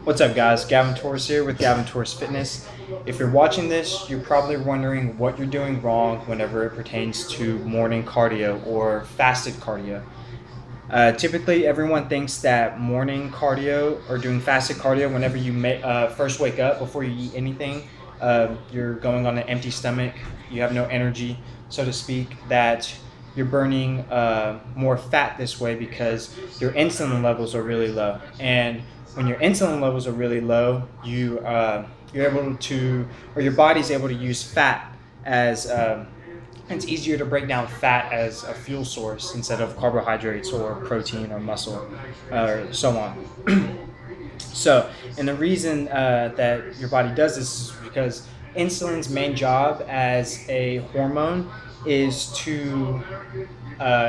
What's up, guys? Gavin Torres here with Gavin Torres Fitness. If you're watching this, you're probably wondering what you're doing wrong whenever it pertains to morning cardio or fasted cardio. Typically, everyone thinks that morning cardio or doing fasted cardio, whenever you first wake up before you eat anything, you're going on an empty stomach, you have no energy, so to speak, that you're burning more fat this way because your insulin levels are really low. And when your insulin levels are really low, you're able to, or your body's able to use fat as it's easier to break down fat as a fuel source instead of carbohydrates or protein or muscle or so on. So, and the reason that your body does this is because insulin's main job as a hormone is to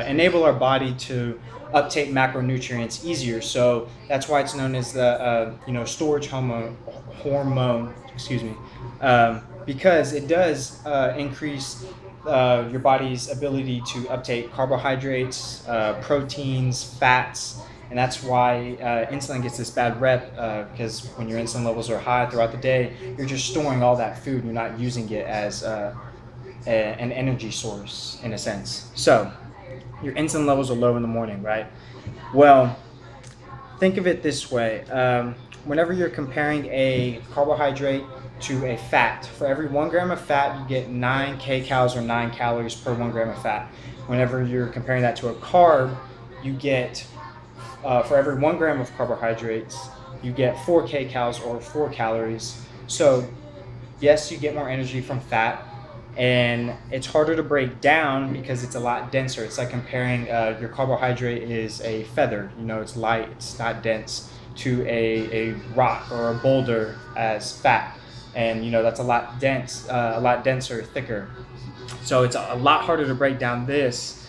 enable our body to uptake macronutrients easier. So that's why it's known as the storage hormone. Excuse me, because it does increase your body's ability to uptake carbohydrates, proteins, fats. And that's why insulin gets this bad rep, because when your insulin levels are high throughout the day, you're just storing all that food. You're not using it as an energy source in a sense. So your insulin levels are low in the morning, right? Well, think of it this way. Whenever you're comparing a carbohydrate to a fat, for every 1 gram of fat, you get 9 kcals or 9 calories per 1 gram of fat. Whenever you're comparing that to a carb, you get, for every 1 gram of carbohydrates, you get 4 kcals or 4 calories. So yes, you get more energy from fat, and it's harder to break down because it's a lot denser. It's like comparing your carbohydrate is a feather, it's light, it's not dense, to a rock or a boulder as fat. And that's a lot denser, thicker. So it's a lot harder to break down this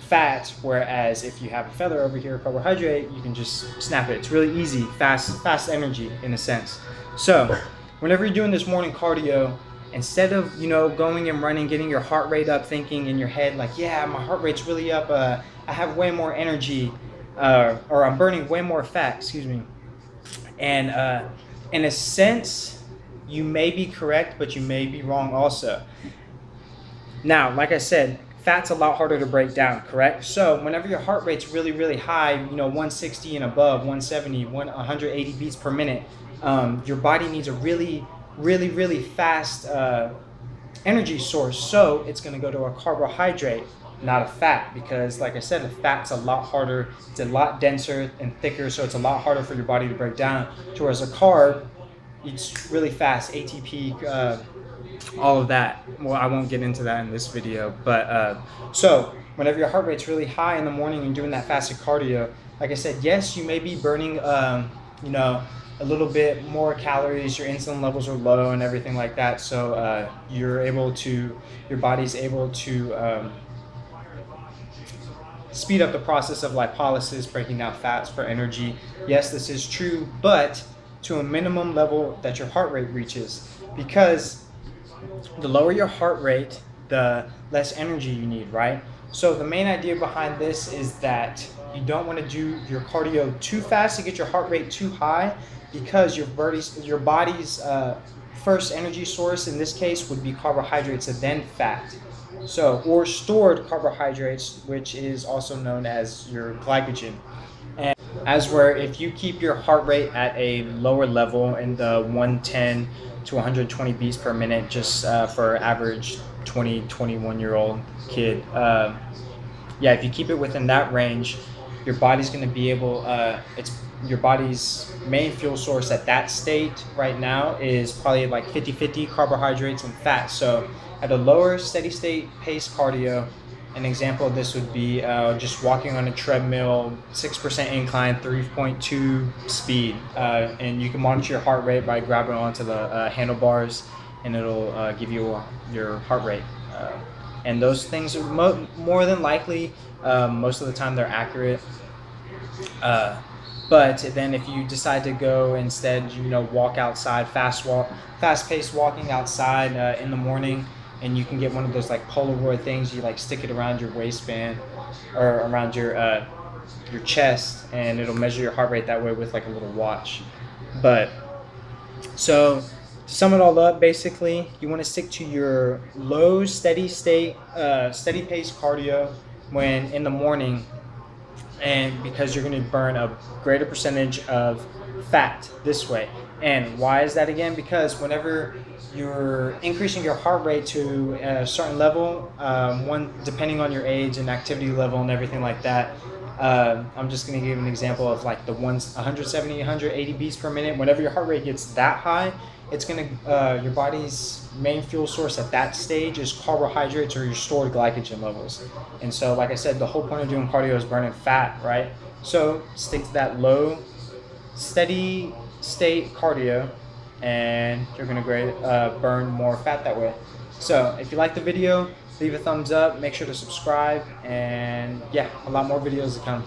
fat, whereas if you have a feather over here, carbohydrate, you can just snap it. It's really easy, fast energy in a sense. So whenever you're doing this morning cardio, instead of going and running, getting your heart rate up, thinking in your head like, yeah, my heart rate's really up, I have way more energy, or I'm burning way more fat, excuse me. And in a sense, you may be correct, but you may be wrong also. Now, like I said, fat's a lot harder to break down, correct? So whenever your heart rate's really, really high, 160 and above, 170, 180 beats per minute, your body needs a really fast energy source. So it's going to go to a carbohydrate, not a fat, because like I said, the fat's a lot harder, it's a lot denser and thicker, so it's a lot harder for your body to break down. Whereas a carb, it's really fast, ATP, all of that. Well, I won't get into that in this video, but so whenever your heart rate's really high in the morning and doing that fasted cardio, like I said, yes, you may be burning a little bit more calories, your insulin levels are low and everything like that, so your body's able to speed up the process of lipolysis, breaking down fats for energy. Yes, this is true, but to a minimum level that your heart rate reaches, because the lower your heart rate, the less energy you need, right? So the main idea behind this is that you don't want to do your cardio too fast to get your heart rate too high, because your body's first energy source in this case would be carbohydrates and then fat. So, or stored carbohydrates, which is also known as your glycogen. And as where if you keep your heart rate at a lower level in the 110 to 120 beats per minute, just for average 21-year-old kid, if you keep it within that range, your body's going to be able, your body's main fuel source at that state right now is probably like 50-50 carbohydrates and fat. So at a lower steady state pace cardio, an example of this would be just walking on a treadmill, 6% incline, 3.2 speed, and you can monitor your heart rate by grabbing onto the handlebars, and it'll give you your heart rate. And those things are more than likely, most of the time they're accurate. But then if you decide to go instead, walk outside, fast-paced walking outside in the morning, and you can get one of those like Polaroid things, you like stick it around your waistband or around your your chest, and it'll measure your heart rate that way with like a little watch. But so to sum it all up, basically, you want to stick to your low, steady state, steady pace cardio when in the morning, and because you're going to burn a greater percentage of fat this way. And why is that again? Because whenever you're increasing your heart rate to a certain level, depending on your age and activity level and everything like that, I'm just going to give an example of like the 170, 180 beats per minute. Whenever your heart rate gets that high, it's going to, your body's main fuel source at that stage is carbohydrates or your stored glycogen levels. And so, like I said, the whole point of doing cardio is burning fat, right? So stick to that low, steady state cardio, and you're going to burn more fat that way. So if you like the video, leave a thumbs up, make sure to subscribe, and yeah, a lot more videos to come.